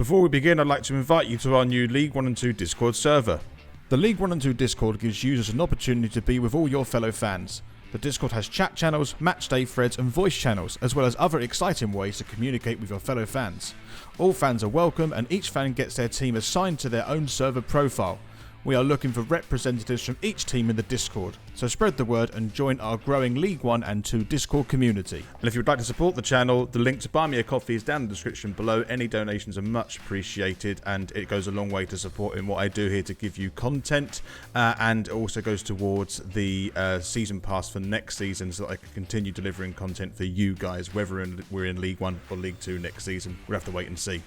Before we begin, I'd like to invite you to our new League 1 and 2 Discord server. The League 1 and 2 Discord gives users an opportunity to be with all your fellow fans. The Discord has chat channels, matchday threads and voice channels, as well as other exciting ways to communicate with your fellow fans. All fans are welcome and each fan gets their team assigned to their own server profile. We are looking for representatives from each team in the Discord, so spread the word and join our growing League 1 and 2 Discord community. And if you would like to support the channel, the link to buy me a coffee is down in the description below. Any donations are much appreciated and it goes a long way to supporting what I do here to give you content, and also goes towards the season pass for next season so that I can continue delivering content for you guys, whether we're in League 1 or League 2 next season. We'll have to wait and see.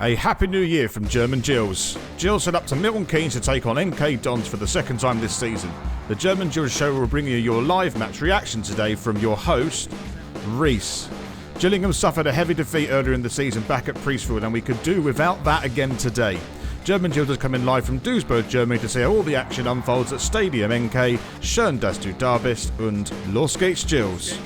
A happy new year from German Gills. Gills head up to Milton Keynes to take on MK Dons for the second time this season. The German Gills show will bring you your live match reaction today from your host, Reese. Gillingham suffered a heavy defeat earlier in the season back at Priestfield and we could do without that again today. German Gills has come in live from Duisburg, Germany to see how all the action unfolds at Stadium NK. Schön, dass du da bist und los geht's Gills.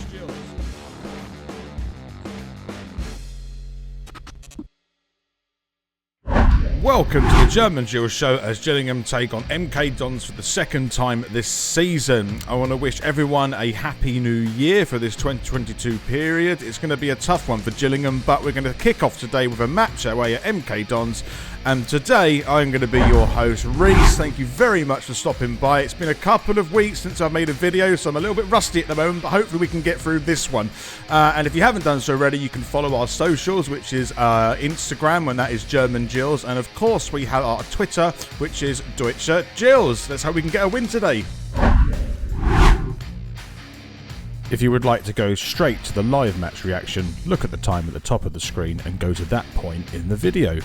Welcome to the German Gills show as Gillingham take on MK Dons for the second time this season. I want to wish everyone a happy new year for this 2022 period. It's going to be a tough one for Gillingham, but we're going to kick off today with a match away at MK Dons. And today I'm going to be your host, Reese. Thank you very much for stopping by. It's been a couple of weeks since I've made a video, so I'm a little bit rusty at the moment, but hopefully we can get through this one. And if you haven't done so already, you can follow our socials, which is Instagram, and that is German Gills. And of course, we have our Twitter, which is Deutscher Gills. Let's hope we can get a win today. If you would like to go straight to the live match reaction, look at the time at the top of the screen and go to that point in the video.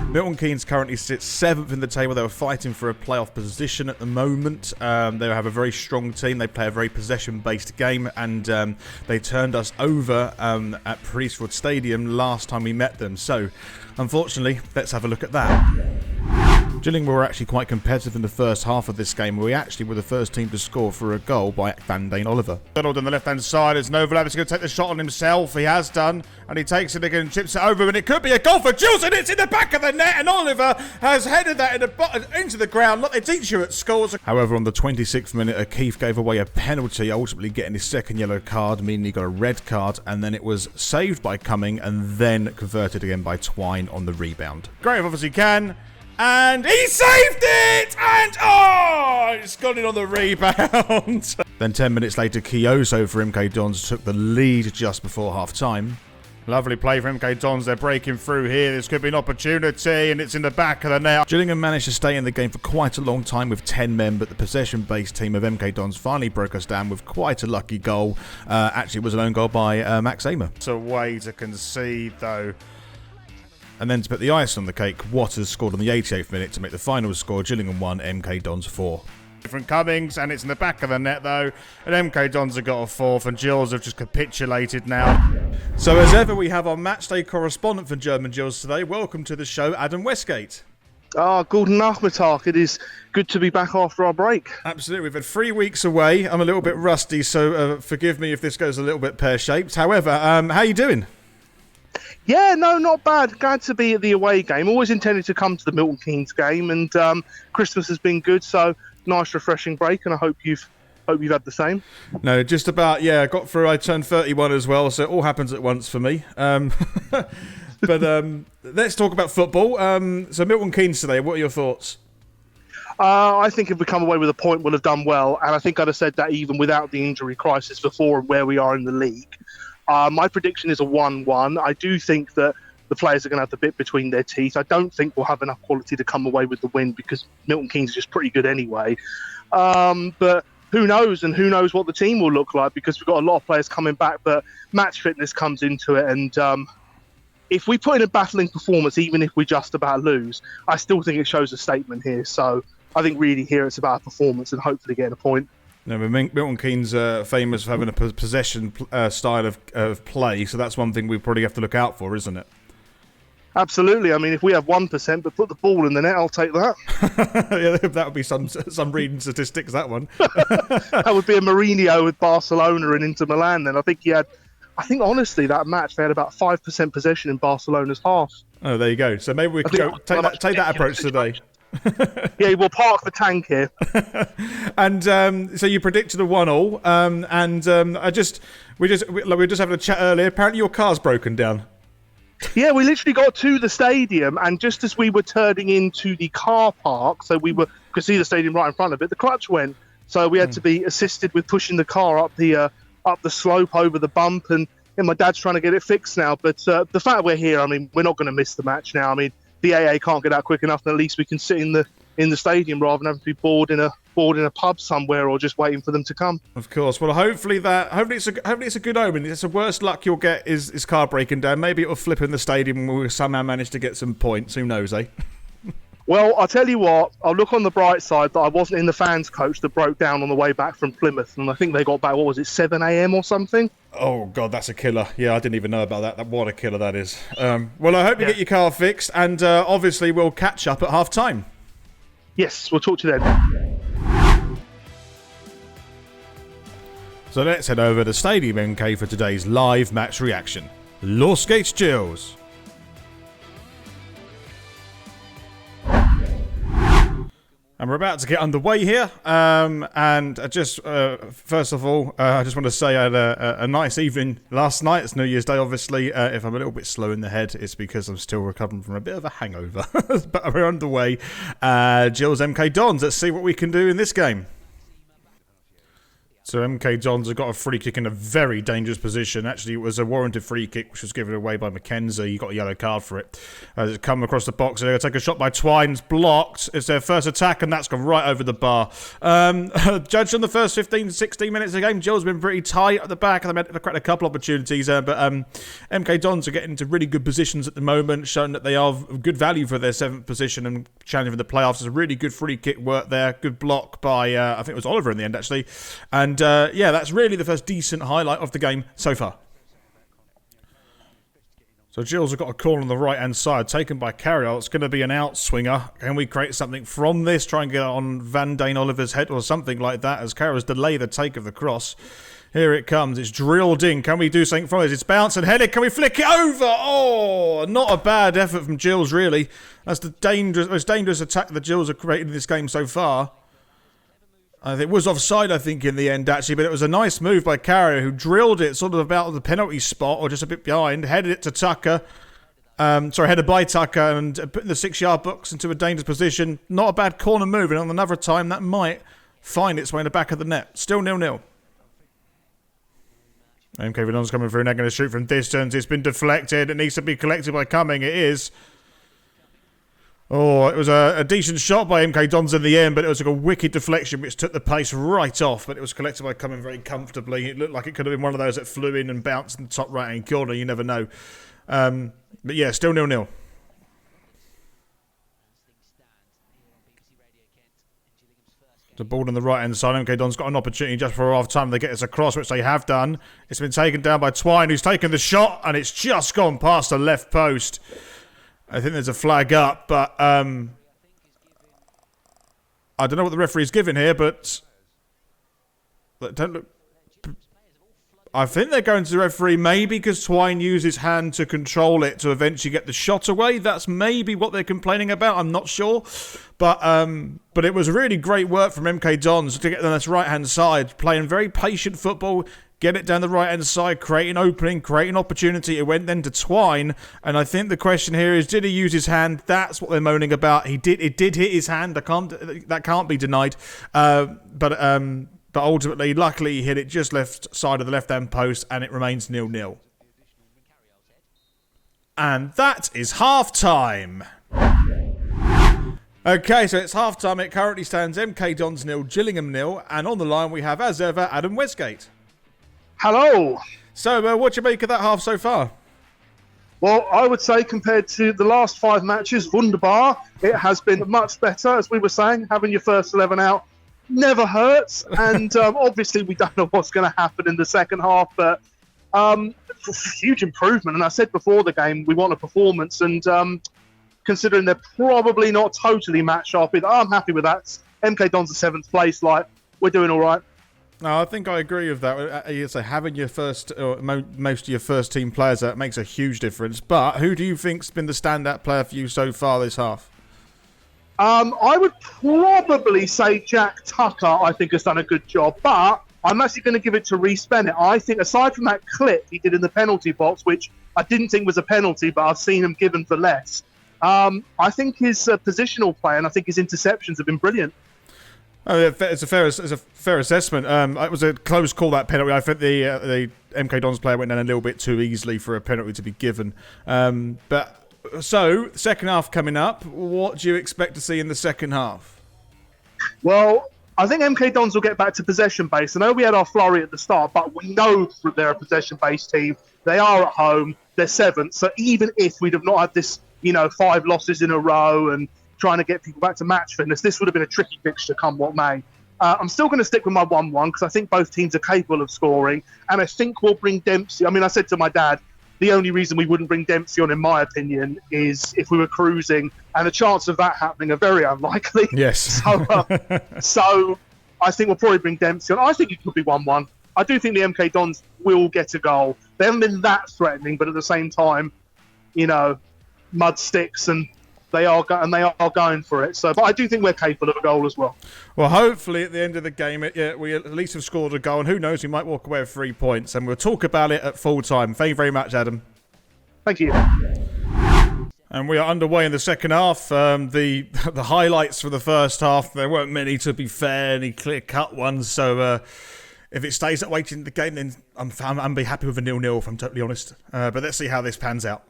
Milton Keynes currently sits 7th in the table. They were fighting for a playoff position at the moment. They have a very strong team. They play a very possession-based game, and they turned us over at Priestfield Stadium last time we met them. So, unfortunately, let's have a look at that. Gillingham were actually quite competitive in the first half of this game. We actually were the first team to score for a goal by Van Dane Oliver. Donald on the left-hand side. It's an overlap. He's going to take the shot on himself. He has done. And he takes it again and chips it over. And it could be a goal for Gills. And it's in the back of the net. And Oliver has headed that into the ground like they teach you at schools. However, on the 26th minute, O'Keefe gave away a penalty, ultimately getting his second yellow card, meaning he got a red card. And then it was saved by Cumming and then converted again by Twine on the rebound. Graham obviously can. And he saved it! And oh, it's gone in on the rebound. Then 10 minutes later, Kioso for MK Dons took the lead just before half-time. Lovely play for MK Dons. They're breaking through here. This could be an opportunity, and it's in the back of the net. Gillingham managed to stay in the game for quite a long time with 10 men, but the possession-based team of MK Dons finally broke us down with quite a lucky goal. Actually, it was an own goal by Max Amer. It's a way to concede, though. And then to put the ice on the cake, Waters scored on the 88th minute to make the final score. Gillingham 1, MK Dons 4. Different Cummings, and it's in the back of the net though. And MK Dons have got a fourth, and Gills have just capitulated now. So as ever, we have our matchday correspondent for German Gills today. Welcome to the show, Adam Westgate. Guten Nachmittag. It is good to be back after our break. Absolutely. We've had 3 weeks away. I'm a little bit rusty, so forgive me if this goes a little bit pear-shaped. However, how are you doing? Yeah, no, not bad. Glad to be at the away game. Always intended to come to the Milton Keynes game, and Christmas has been good, so nice, refreshing break, and I hope you've had the same. No, just about. Yeah, I got through. I turned 31 as well, so it all happens at once for me. But let's talk about football. So Milton Keynes today. What are your thoughts? I think if we come away with a point, we'll have done well, and I think I'd have said that even without the injury crisis before and where we are in the league. My prediction is a 1-1. I do think that the players are going to have the bit between their teeth. I don't think we'll have enough quality to come away with the win because Milton Keynes is just pretty good anyway. But who knows, and who knows what the team will look like because we've got a lot of players coming back, but match fitness comes into it. And if we put in a battling performance, even if we just about lose, I still think it shows a statement here. So I think really here it's about performance and hopefully getting a point. No, but Milton Keynes famous for having a possession style of play, so that's one thing we probably have to look out for, isn't it? Absolutely. I mean, if we have 1%, but put the ball in the net, I'll take that. Yeah, that would be some reading statistics, that one. That would be a Mourinho with Barcelona and Inter Milan then. I think he had I think honestly that match they had about 5% possession in Barcelona's half. Oh, there you go. So maybe we can take that approach today. Yeah, we'll park the tank here. And so you predicted a 1-1, we were just having a chat earlier. Apparently your car's broken down. Yeah, we literally got to the stadium, and just as we were turning into the car park, so could see the stadium right in front of it, the clutch went. So we had to be assisted with pushing the car up the slope over the bump, and my dad's trying to get it fixed now. But the fact we're here, I mean, we're not going to miss the match now. I mean, the AA can't get out quick enough, and at least we can sit in the stadium rather than having to be bored in a pub somewhere or just waiting for them to come. Of course. Well, hopefully it's a good omen. It's the worst luck you'll get is car breaking down. Maybe it'll flip in the stadium and we'll somehow manage to get some points. Who knows, eh? Well, I'll tell you what, I'll look on the bright side that I wasn't in the fans' coach that broke down on the way back from Plymouth, and I think they got back, 7 a.m. or something? Oh, God, that's a killer. Yeah, I didn't even know about that. What a killer that is. Well, I hope you get your car fixed, and obviously we'll catch up at half-time. Yes, we'll talk to you then. So let's head over to Stadium MK for today's live match reaction. Los Gates Gills. And we're about to get underway here, and just first of all, I just want to say I had a nice evening last night. It's New Year's Day, obviously. If I'm a little bit slow in the head, it's because I'm still recovering from a bit of a hangover. But we're underway. Gills MK Dons, let's see what we can do in this game. So MK Dons have got a free kick in a very dangerous position. Actually, it was a warranted free kick, which was given away by Mackenzie. He got a yellow card for it. It's come across the box. They're going to take a shot by Twine's blocked. It's their first attack, and that's gone right over the bar. Judged on the first 15, 16 minutes of the game, Gills have been pretty tight at the back. They've created a couple opportunities, but MK Dons are getting into really good positions at the moment, showing that they are good value for their 7th position and challenging for the playoffs. It's a really good free kick work there. Good block by, I think it was Oliver in the end, actually. And yeah, that's really the first decent highlight of the game so far. So Gills have got a call on the right-hand side, taken by Carrier. It's going to be an outswinger. Can we create something from this? Try and get it on Van Dane Oliver's head or something like that as Carrier's delay the take of the cross. Here it comes. It's drilled in. Can we do something from it? It's bounced and headed. Can we flick it over? Oh, not a bad effort from Gills, really. That's the most dangerous attack that Gills have created in this game so far. It was offside, I think, in the end, actually, but it was a nice move by Carrier, who drilled it sort of about the penalty spot, or just a bit behind, headed it to Tucker. Headed by Tucker, and putting the 6-yard box into a dangerous position. Not a bad corner move, and on another time, that might find its way in the back of the net. Still 0-0. MK Vidon's coming through, now going to shoot from distance. It's been deflected. It needs to be collected by Cumming. It is. Oh, it was a decent shot by MK Dons in the end, but it was like a wicked deflection which took the pace right off, but it was collected by Cumming very comfortably. It looked like it could have been one of those that flew in and bounced in the top right-hand corner. You never know. But yeah, still 0-0. The ball on the right-hand side. MK Don's got an opportunity just for half-time. They get us across, which they have done. It's been taken down by Twine, who's taken the shot, and it's just gone past the left post. I think there's a flag up, but I don't know what the referee's given here, but don't look. I think they're going to the referee maybe because Twine used his hand to control it to eventually get the shot away. That's maybe what they're complaining about. I'm not sure, but it was really great work from MK Dons to get on this right hand side, playing very patient football. Get it down the right-hand side, create an opening, create an opportunity. It went then to Twine, and I think the question here is, did he use his hand? That's what they're moaning about. It did hit his hand. That can't be denied. But ultimately, luckily, he hit it just left side of the left-hand post, and it remains 0-0. And that is half-time. Okay, so it's half-time. It currently stands MK Dons 0, Gillingham 0, and on the line we have, as ever, Adam Westgate. Hello. So, what do you make of that half so far? Well, I would say compared to the last 5 matches, wunderbar. It has been much better, as we were saying. Having your first 11 out never hurts. And obviously, we don't know what's going to happen in the second half, but huge improvement. And I said before the game, we want a performance. And considering they're probably not totally match sharp, I'm happy with that. MK Don's the 7th place. Like, we're doing all right. No, I think I agree with that. You say having your first, or most of your first team players, that makes a huge difference. But who do you think's been the standout player for you so far this half? I would probably say Jack Tucker, I think, has done a good job, but I'm actually going to give it to Reece Bennett. I think, aside from that clip he did in the penalty box, which I didn't think was a penalty, but I've seen him given for less, I think his positional play and I think his interceptions have been brilliant. Oh, yeah, it's a fair assessment. It was a close call, that penalty. I think the MK Dons player went down a little bit too easily for a penalty to be given. So, second half coming up. What do you expect to see in the second half? Well, I think MK Dons will get back to possession-based. I know we had our flurry at the start, but we know that they're a possession-based team. They are at home. They're seventh. So even if we'd have not had this, 5 losses in a row and trying to get people back to match fitness, this would have been a tricky fixture come what may. I'm still going to stick with my 1-1 because I think both teams are capable of scoring, and I think we'll bring Dempsey. I mean, I said to my dad, the only reason we wouldn't bring Dempsey on, in my opinion, is if we were cruising, and the chances of that happening are very unlikely. Yes. So I think we'll probably bring Dempsey on. I think it could be 1-1. I do think the MK Dons will get a goal. They haven't been that threatening, but at the same time, mud sticks and they are going for it. So, but I do think we're capable of a goal as well. Well, hopefully at the end of the game, we at least have scored a goal, and who knows, we might walk away with 3 points. And we'll talk about it at full time. Thank you very much, Adam. Thank you. And we are underway in the second half. The highlights for the first half, there weren't many, to be fair, any clear-cut ones. So if it stays that way in the game, then I'm be happy with a 0-0, if I'm totally honest. But let's see how this pans out.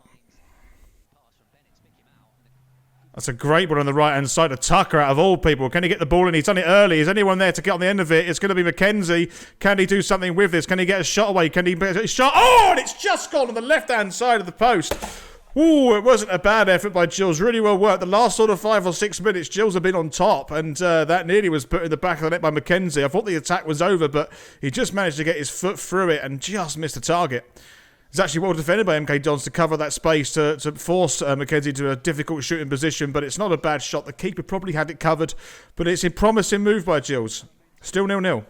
That's a great one on the right-hand side of Tucker, out of all people. Can he get the ball in? He's done it early. Is anyone there to get on the end of it? It's going to be Mackenzie. Can he do something with this? Can he get a shot away? Can he get a shot? Oh, and it's just gone on the left-hand side of the post. Ooh, it wasn't a bad effort by Gills. Really well worked. The last sort of 5 or 6 minutes, Gills have been on top, and that nearly was put in the back of the net by Mackenzie. I thought the attack was over, but he just managed to get his foot through it and just missed the target. It's actually well defended by MK Dons to cover that space to force Mackenzie to a difficult shooting position, but it's not a bad shot. The keeper probably had it covered, but it's a promising move by Gills. Still 0-0.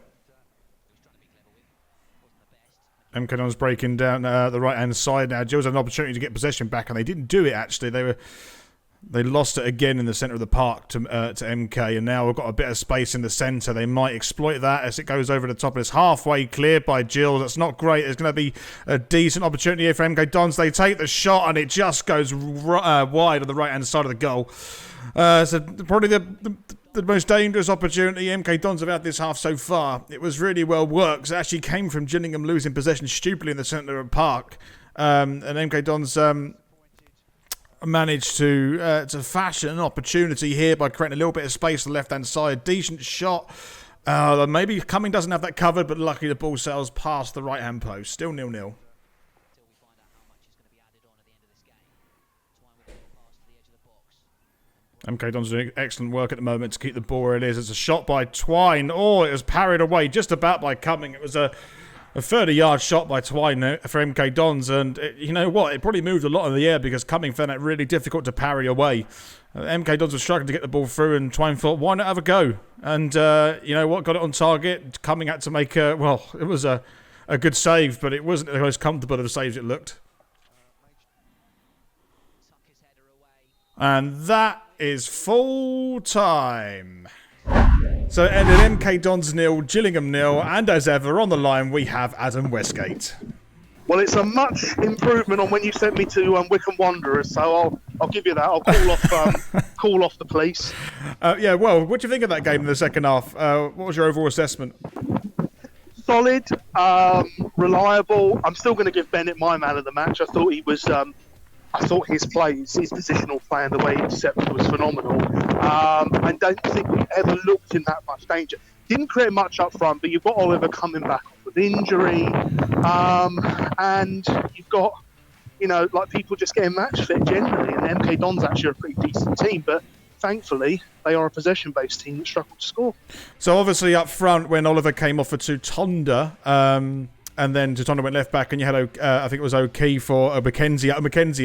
MK Dons breaking down the right-hand side now. Gills had an opportunity to get possession back, and they didn't do it, actually. They lost it again in the centre of the park to MK, and now we've got a bit of space in the centre. They might exploit that as it goes over the top. It's halfway cleared by Gills. That's not great. There's going to be a decent opportunity here for MK Dons. They take the shot, and it just goes wide on the right-hand side of the goal. So probably the most dangerous opportunity MK Dons have had this half so far. It was really well worked. It actually came from Gillingham losing possession stupidly in the centre of the park. And MK Dons managed to fashion an opportunity here by creating a little bit of space on the left-hand side. Decent shot. Maybe Cumming doesn't have that covered, but luckily the ball sails past the right-hand post. Still 0-0. MK Dons doing excellent work at the moment to keep the ball where it is. It's a shot by Twine. Oh, it was parried away just about by Cumming. It was a 30-yard shot by Twine for MK Dons, and you know what? It probably moved a lot in the air because Cumming found it really difficult to parry away. MK Dons were struggling to get the ball through, and Twine thought, why not have a go? And you know what? Got it on target. Cumming had to make it was a good save, but it wasn't the most comfortable of the saves it looked. And that is full time. So it ended MK Dons 0, Gillingham 0, and as ever on the line we have Adam Westgate. Well, it's a much improvement on when you sent me to Wycombe Wanderers, so I'll give you that. I'll call off the police. Yeah, well, what do you think of that game in the second half? What was your overall assessment? Solid, reliable. I'm still going to give Bennett my man of the match. I thought he was. I thought his positional play and the way he intercepted was phenomenal. I don't think we ever looked in that much danger. Didn't create much up front, but you've got Oliver coming back off with injury. And you've got, people just getting match fit generally. And MK Dons actually are a pretty decent team, but thankfully they are a possession-based team that struggled to score. So obviously up front, when Oliver came off for Tutonda, and then Tutonda went left back, and you had, I think it was O'Keefe or Mackenzie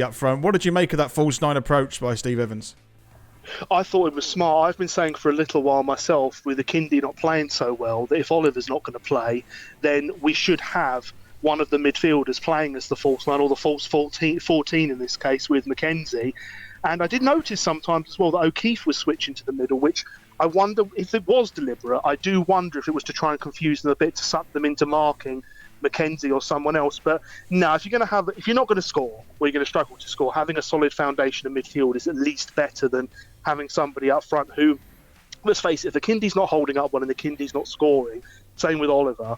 up front. What did you make of that false 9 approach by Steve Evans? I thought it was smart. I've been saying for a little while myself, with Akindi not playing so well, that if Oliver's not going to play, then we should have one of the midfielders playing as the false 9 or the false 14 in this case with Mackenzie. And I did notice sometimes as well that O'Keefe was switching to the middle, which I wonder if it was deliberate. I do wonder if it was to try and confuse them a bit, to suck them into marking Mackenzie or someone else. But no, if you're not going to score, or you're going to struggle to score, having a solid foundation of midfield is at least better than having somebody up front who, let's face it, if Akindi's not holding up well and Akindi's not scoring, same with Oliver,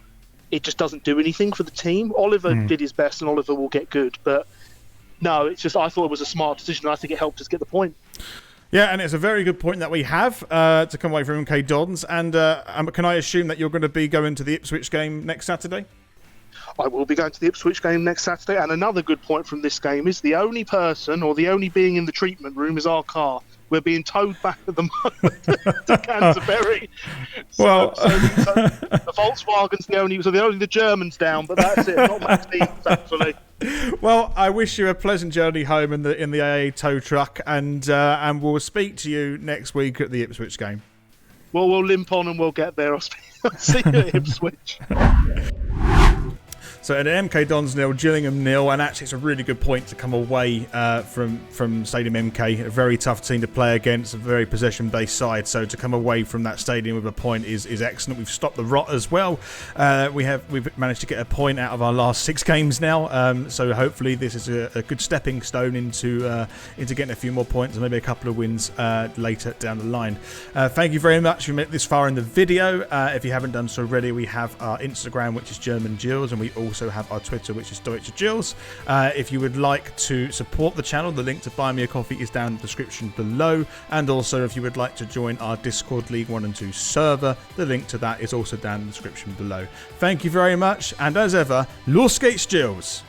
it just doesn't do anything for the team. Oliver did his best and Oliver will get good, but no, it's just I thought it was a smart decision and I think it helped us get the point. Yeah, and it's a very good point that we have to come away from MK Dons. And can I assume that you're going to be going to the Ipswich game next Saturday? I will be going to the Ipswich game next Saturday. And another good point from this game is the only person or the only being in the treatment room is our car. We're being towed back at the moment to Canterbury. So the Volkswagen's the only the Germans down, but that's it. Not much teams, actually. Well, I wish you a pleasant journey home in the AA tow truck, and we'll speak to you next week at the Ipswich game. Well, we'll limp on and we'll get there. I'll see you at Ipswich. So at MK Dons 0, Gillingham 0, and actually it's a really good point to come away from Stadium MK. A very tough team to play against, a very possession-based side. So to come away from that stadium with a point is excellent. We've stopped the rot as well. We've managed to get a point out of our last 6 games now. So hopefully this is a good stepping stone into getting a few more points and maybe a couple of wins later down the line. Thank you very much. You made it this far in the video. If you haven't done so already, we have our Instagram, which is German Gills, and we also have our Twitter, which is Deutsche Gills. If you would like to support the channel, the link to buy me a coffee is down in the description below. And also, if you would like to join our Discord League 1 and 2 server, the link to that is also down in the description below. Thank you very much, and as ever, los geht's, Gills!